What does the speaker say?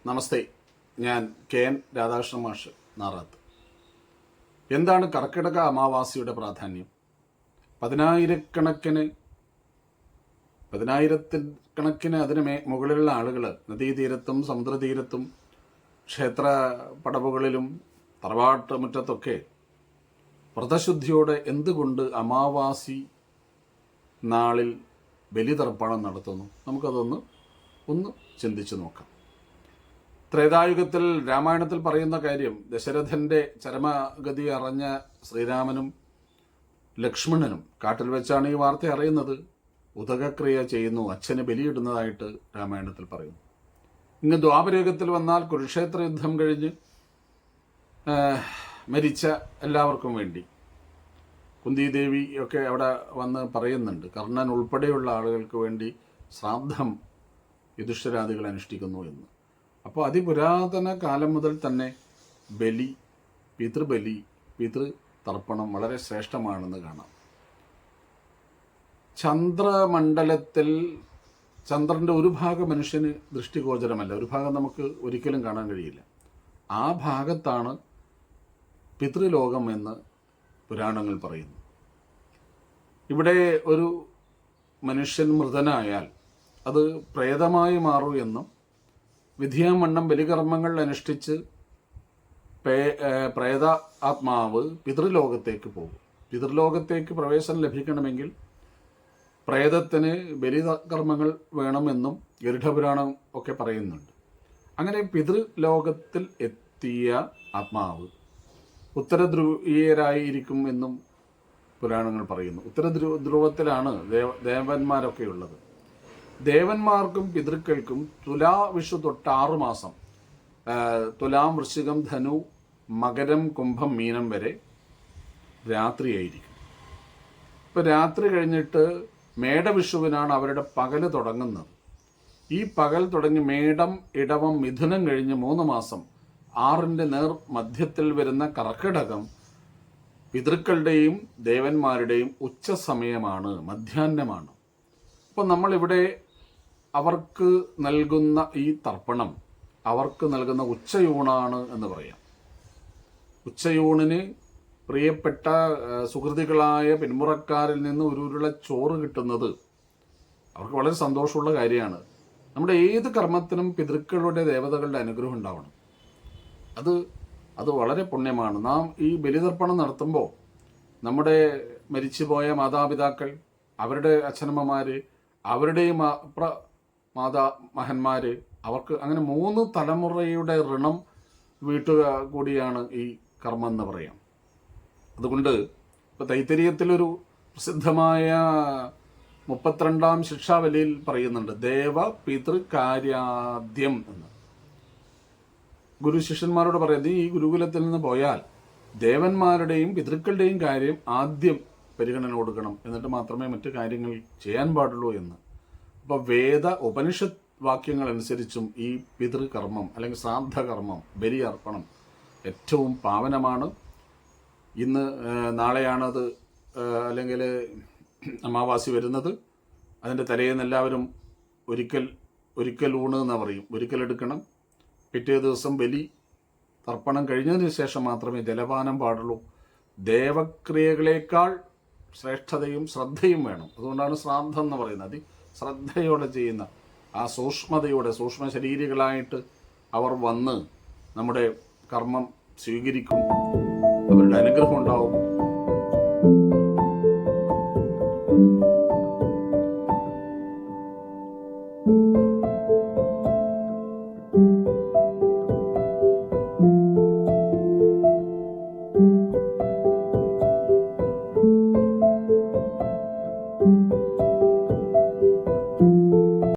നമസ്തേ, ഞാൻ KN രാധാകൃഷ്ണൻ മാഷ് നാറാത്ത്. എന്താണ് കർക്കിടക അമാവാസിയുടെ പ്രാധാന്യം? പതിനായിരക്കണക്കിന് അതിന് മുകളിലുള്ള ആളുകൾ നദീതീരത്തും സമുദ്രതീരത്തും ക്ഷേത്ര പടവുകളിലും തറവാട്ട് മുറ്റത്തൊക്കെ വ്രതശുദ്ധിയോടെ എന്തുകൊണ്ട് അമാവാസി നാളിൽ ബലിതർപ്പണം നടത്തുന്നു? നമുക്കതൊന്ന് ചിന്തിച്ചു നോക്കാം. ത്രേതായുഗത്തിൽ രാമായണത്തിൽ പറയുന്ന കാര്യം, ദശരഥന്റെ ചരമഗതി അറിഞ്ഞ ശ്രീരാമനും ലക്ഷ്മണനും കാട്ടിൽ വെച്ചാണ് ഈ വാർത്ത അറിയുന്നത്. ഉദകക്രിയ ചെയ്യുന്നു, അച്ഛന് ബലിയിടുന്നതായിട്ട് രാമായണത്തിൽ പറയുന്നു. ഇങ്ങ് ദ്വാപരയുഗത്തിൽ വന്നാൽ കുരുക്ഷേത്ര യുദ്ധം കഴിഞ്ഞ് മരിച്ച എല്ലാവർക്കും വേണ്ടി കുന്തിദേവി ഒക്കെ അവിടെ വന്ന് പറയുന്നുണ്ട്, കർണൻ ഉൾപ്പെടെയുള്ള ആളുകൾക്ക് വേണ്ടി ശ്രാദ്ധം യുധിഷ്ഠിരാദികൾ അനുഷ്ഠിക്കുന്നു എന്ന്. അപ്പോൾ അതിപുരാതന കാലം മുതൽ തന്നെ ബലി, പിതൃതർപ്പണം വളരെ ശ്രേഷ്ഠമാണെന്ന് കാണാം. ചന്ദ്രമണ്ഡലത്തിൽ ചന്ദ്രൻ്റെ ഒരു ഭാഗം മനുഷ്യന് ദൃഷ്ടിഗോചരമല്ല, ഒരു ഭാഗം നമുക്ക് ഒരിക്കലും കാണാൻ കഴിയില്ല. ആ ഭാഗത്താണ് പിതൃലോകം എന്ന് പുരാണങ്ങൾ പറയുന്നു. ഇവിടെ ഒരു മനുഷ്യൻ മൃതനായാൽ അത് പ്രേതമായി മാറൂ എന്നും വിധിയാമണ്ണം ബലികർമ്മങ്ങൾ അനുഷ്ഠിച്ച് പ്രേത ആത്മാവ് പിതൃലോകത്തേക്ക് പോകും. പിതൃലോകത്തേക്ക് പ്രവേശനം ലഭിക്കണമെങ്കിൽ പ്രേതത്തിന് ബലികർമ്മങ്ങൾ വേണമെന്നും ഗരുഡപുരാണം ഒക്കെ പറയുന്നുണ്ട്. അങ്ങനെ പിതൃലോകത്തിൽ എത്തിയ ആത്മാവ് ഉത്തരധ്രുവീയരായിരിക്കും എന്നും പുരാണങ്ങൾ പറയുന്നു. ഉത്തരധ്രുവത്തിലാണ് ദേവന്മാരൊക്കെ ഉള്ളത്. ദേവന്മാർക്കും പിതൃക്കൾക്കും വിഷു തൊട്ട് 6 മാസം, തുലാം, വൃശ്ചികം, ധനു, മകരം, കുംഭം, മീനം വരെ രാത്രിയായിരിക്കും. ഇപ്പോൾ രാത്രി കഴിഞ്ഞിട്ട് മേടവിഷുവിനാണ് അവരുടെ പകല് തുടങ്ങുന്നത്. ഈ പകൽ തുടങ്ങി മേടം, ഇടവം, മിഥുനം കഴിഞ്ഞ് 3 മാസം 6ന്റെ നേർ മധ്യത്തിൽ വരുന്ന കർക്കിടകം പിതൃക്കളുടെയും ദേവന്മാരുടെയും ഉച്ച സമയമാണ്, മധ്യാഹ്നമാണ്. അപ്പോൾ നമ്മളിവിടെ അവർക്ക് നൽകുന്ന ഈ തർപ്പണം അവർക്ക് നൽകുന്ന ഉച്ചയൂണാണ് എന്ന് പറയാം. ഉച്ചയൂണിന് പ്രിയപ്പെട്ട സുഹൃത്തുക്കളായ പിന്മുറക്കാരിൽ നിന്ന് ഒരു ഉരുള ചോറ് കിട്ടുന്നത് അവർക്ക് വളരെ സന്തോഷമുള്ള കാര്യമാണ്. നമ്മുടെ ഏത് കർമ്മത്തിനും പിതൃക്കളുടെ ദേവതകളുടെ അനുഗ്രഹം ഉണ്ടാവണം. അത് വളരെ പുണ്യമാണ്. നാം ഈ ബലിതർപ്പണം നടത്തുമ്പോൾ നമ്മുടെ മരിച്ചുപോയ മാതാപിതാക്കൾ, അവരുടെ അച്ഛനമ്മമാർ, അവരുടെയും മഹന്മാർ, അവർക്ക് അങ്ങനെ 3 തലമുറയുടെ ഋണം വീട്ടുക കൂടിയാണ് ഈ കർമ്മം എന്ന് പറയാം. അതുകൊണ്ട് ഇപ്പോൾ തൈത്തരീയത്തിലൊരു പ്രസിദ്ധമായ 32ാം ശിക്ഷാവലിയിൽ പറയുന്നുണ്ട്, ദേവ പിതൃകാര്യാദ്യം എന്ന്. ഗുരു ശിഷ്യന്മാരോട് പറയുന്നത്, ഈ ഗുരുകുലത്തിൽ നിന്ന് പോയാൽ ദേവന്മാരുടെയും പിതൃക്കളുടെയും കാര്യം ആദ്യം പരിഗണന കൊടുക്കണം, എന്നിട്ട് മാത്രമേ മറ്റു കാര്യങ്ങൾ ചെയ്യാൻ പാടുള്ളൂ എന്ന്. അപ്പോൾ ഉപനിഷത്ത് വാക്യങ്ങൾ അനുസരിച്ചും ഈ പിതൃകർമ്മം അല്ലെങ്കിൽ ശ്രാദ്ധകർമ്മം, ബലി അർപ്പണം ഏറ്റവും പാവനമാണ്. നാളെയാണത് അല്ലെങ്കിൽ അമാവാസി വരുന്നത്. അതിൻ്റെ തലേന്ന് എല്ലാവരും ഒരിക്കൽ ഊണ് എന്ന് പറയും, ഒരിക്കലെടുക്കണം. പിറ്റേ ദിവസം ബലി തർപ്പണം കഴിഞ്ഞതിന് ശേഷം മാത്രമേ ജലപാനം പാടുള്ളൂ. ദേവക്രിയകളേക്കാൾ ശ്രേഷ്ഠതയും ശ്രദ്ധയും വേണം. അതുകൊണ്ടാണ് ശ്രാദ്ധം എന്ന് പറയുന്നത്. ശ്രദ്ധയോടെ ചെയ്യുന്ന, ആ സൂക്ഷ്മ ശരീരികളായിട്ട് അവർ വന്ന് നമ്മുടെ കർമ്മം സ്വീകരിക്കും. അവരുടെ അനുഗ്രഹം ഉണ്ടാവും.